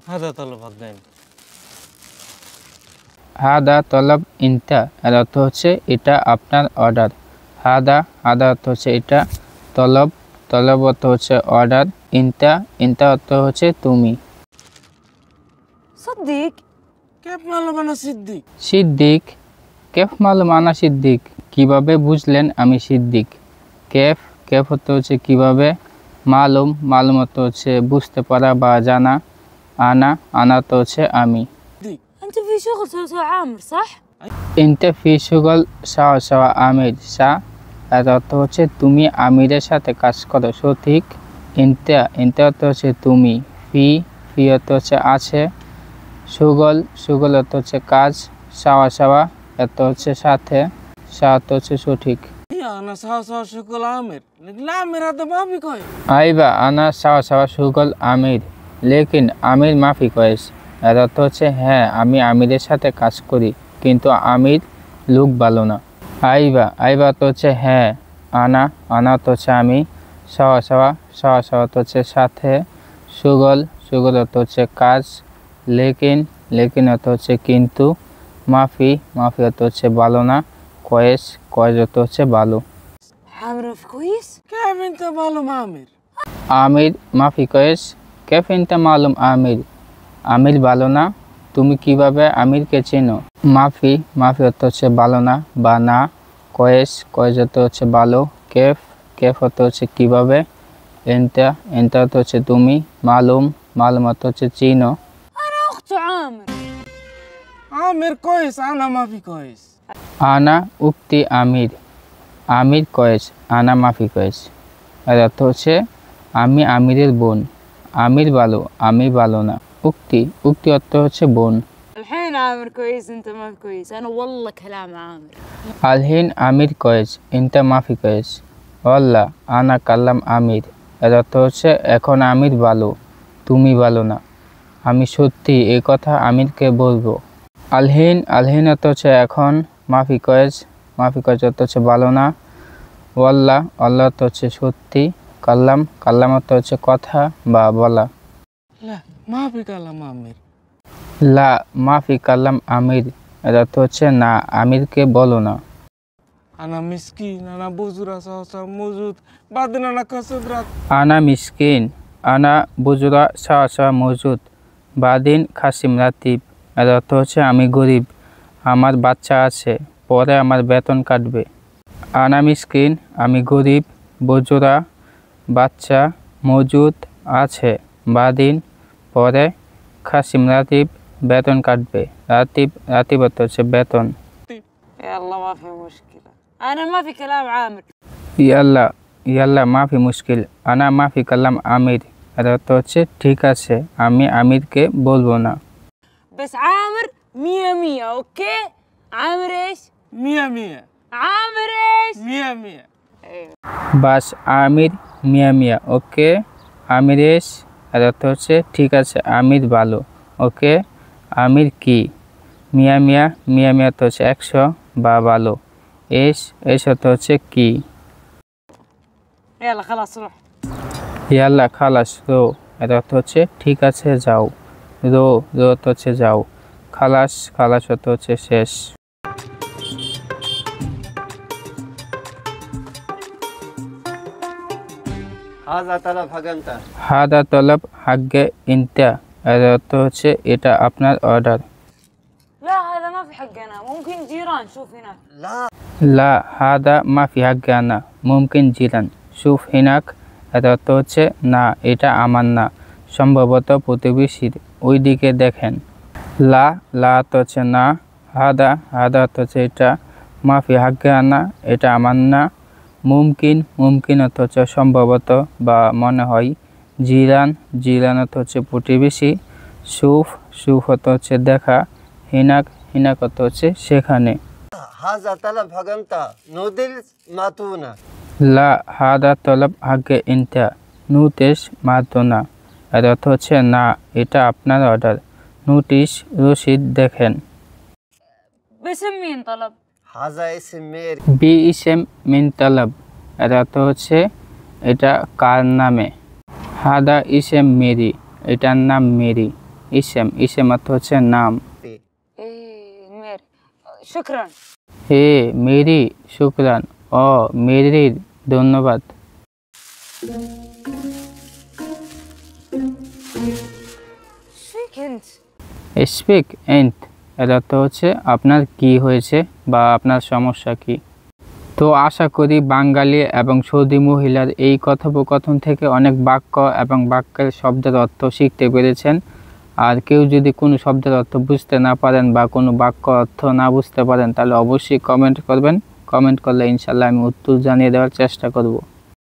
هذا طلب حقين. হাদা তলব ইনতা এর অর্থ হচ্ছে এটা আপনার অর্ডার। হাদা অর্থ হচ্ছে এটা, তলব অর্থ হচ্ছে অর্ডার, ইনতা অর্থ হচ্ছে তুমি। صديق كيف معلوم أنا صديق؟ সিদ্দিক কেফ মালুম আনা সিদ্দিক, কিভাবে বুঝলেন আমি সিদ্দিক। কেফ অর্থ হচ্ছে কিভাবে, মালুম অর্থ হচ্ছে বুঝতে পারা বা জানা, আনা অর্থ হচ্ছে আমি। أنت في شغل سوى عامر صح؟ ইনতে ফি শুগল সাওয়া আমির, এর অর্থ হচ্ছে তুমি আমিরের সাথে কাজ করো, সঠিক। ইনতে অর্থ হচ্ছে তুমি, ফি অর্থ হচ্ছে আছে, সুগল অর্থ হচ্ছে কাজ, সাওয়া অর্থ হচ্ছে সাথে, অর্থ হচ্ছে সঠিক। أنا سوا شغل عامر لكن عامر هذا ما في كويس. আইবা আনা সাওয়া সুগল আমির লেকিন আমির মাফি কয়েস, এর অর্থ হচ্ছে হ্যাঁ আমি আমিরের সাথে কাজ করি কিন্তু আমির লোক ভালো না। আইবা তো হচ্ছে হ্যাঁ, আনা তো হচ্ছে আমি, সাওয়া তো হচ্ছে সাথে, সুগল অর্থ হচ্ছে কাজ, লেকিন অর্থ হচ্ছে কিন্তু, মাফি অর্থ হচ্ছে ভালো না, কয়েস অর্থ হচ্ছে ভালো। عامر في كويس؟ كيف أنت معلوم عامر؟ আমির মাফি কয়েস, কেফ ইনতা মালুম আমির ভালো না, তুমি কিভাবে আমিরকে চেনো। মাফি অর্থ হচ্ছে ভালো না বা না, কয়েস অর্থ হচ্ছে ভালো, কেফ অর্থ হচ্ছে কিভাবে, ইনতা অর্থ হচ্ছে তুমি, মালুম অর্থ হচ্ছে চিনো। أنا أخت عامر. عامر كويس أنا ما في كويس. আনা উক্তি আমির কয়েস, আনা মাফি কয়েস, এর অর্থ হচ্ছে আমি আমিরের বোন, আমির ভালো আমি ভালো না। উক্তি অর্থ হচ্ছে বোন। الحين عامر كويس أنت ما في كويس. أنا والله كلام عامر. আলহিন আমির কয়েস ইনতা মাফি কয়েস, ওয়াল্লাহ আনা কাল্লাম আমির, এর অর্থ হচ্ছে এখন আমির ভালো তুমি ভালো না, আমি সত্যি এই কথা আমিরকে বলবো। আলহিন অর্থ হচ্ছে এখন, মাফি কয়েস অর্থ হচ্ছে ভালো না, ওয়াল্লাহ অর্থ হচ্ছে সত্যি, কাল্লাম অর্থ হচ্ছে কথা বা বলা। لا ما في كلام عامر. লা মাফি কাল্লাম আমির, এর অর্থ হচ্ছে না আমিরকে বলো না। أنا مسكين أنا بوزرة سوا موجود بعدين أنا كسبرات. আনা মিসকিন আনা বুজুরা সাওয়া মজুদ, বাদিন খাসিম রাতিব, এর অর্থ হচ্ছে আমি গরিব, আমার বাচ্চা আছে, পরে আমার বেতন কাটবে। আনা মিসকিন আমি গরিব, বুজুরা বাচ্চা, মজুদ আছে, বাদিন পরে, খাসিম রাতিব বেতন কাটবে, রাতিব অর্থ হচ্ছে বেতন। يلا ما في مشكلة. أنا ما في كلام عامر. ইয়াল্লা মাফি মুশকিল আনা মাফি কাল্লাম আমির, এর অর্থ হচ্ছে ঠিক আছে আমি আমিরকে বলবো না। بس عامر مية مية أوكي؟ عامر إيش؟ مية مية. عامر إيش؟ مية مية. أيوة. বাস আমির মিয়া ওকে, আমিরেশ এর অর্থ হচ্ছে ঠিক আছে আমির ভালো, ওকে আমির কি, মিয়া তো হচ্ছে 100 বা ভালো, এস অর্থ হচ্ছে কি। يلا خلاص روح. ইয়াল্লা খালাস রো, এর অর্থ হচ্ছে ঠিক আছে যাও, রো অর্থ হচ্ছে যাও, খালাস অর্থ হচ্ছে শেষ। হাদা তলব হাগ্গে ইনতা, এর অর্থ হচ্ছে এটা আপনার অর্ডার। لا هذا ما في حقنا ممكن جيران شوف هناك. লা হাদা মাফি হাগ্গে আনা মুমকিন জিরান শুফ হিনাক, এর অর্থ হচ্ছে না এটা আমার না, সম্ভবত প্রতিবেশীর, ওই দিকে দেখেন। লা অর্থ হচ্ছে না, হাদা অর্থ হচ্ছে এটা, মাফি হাগ্গে আনা এটা আমার না, মুমকিন অর্থ হচ্ছে সম্ভবত বা মনে হয়, জিরান অর্থ হচ্ছে প্রতিবেশী, সুফ অর্থ হচ্ছে দেখা, হিনাক অর্থ হচ্ছে সেখানে। লা হাদা তলব হাগ্গে ইনতা নুতেশ মাতুনা, এর অর্থ হচ্ছে না এটা আপনার অর্ডার, নোটিশ রসিদ দেখেন। باسم مين طلب؟ বি ইসেম মিন তালাব, এর অর্থ হচ্ছে এটা কার নামে। হাদা ইসেম মেরি, এটার নাম মেরি, ইসেম, ইসেম অর্থ হচ্ছে নাম। মেরে শুকরান। হে মেরি শুকরান, ও মেরির ধন্যবাদ। সেকেন্ড। স্পিক এন্ড এর অর্থ হচ্ছে আপনার কি হয়েছে বা আপনার সমস্যা কি। তো আশা করি বাঙালি এবং সৌদি মহিলার এই কথোপকথন থেকে অনেক বাক্য এবং বাক্যের শব্দের অর্থ শিখতে পেরেছেন। আর কেউ যদি কোনো শব্দের অর্থ বুঝতে না পারেন বা কোনো বাক্য অর্থ না বুঝতে পারেন তাহলে অবশ্যই কমেন্ট করবেন। কমেন্ট করলে ইনশাল্লাহ আমি উত্তর জানিয়ে দেওয়ার চেষ্টা করব।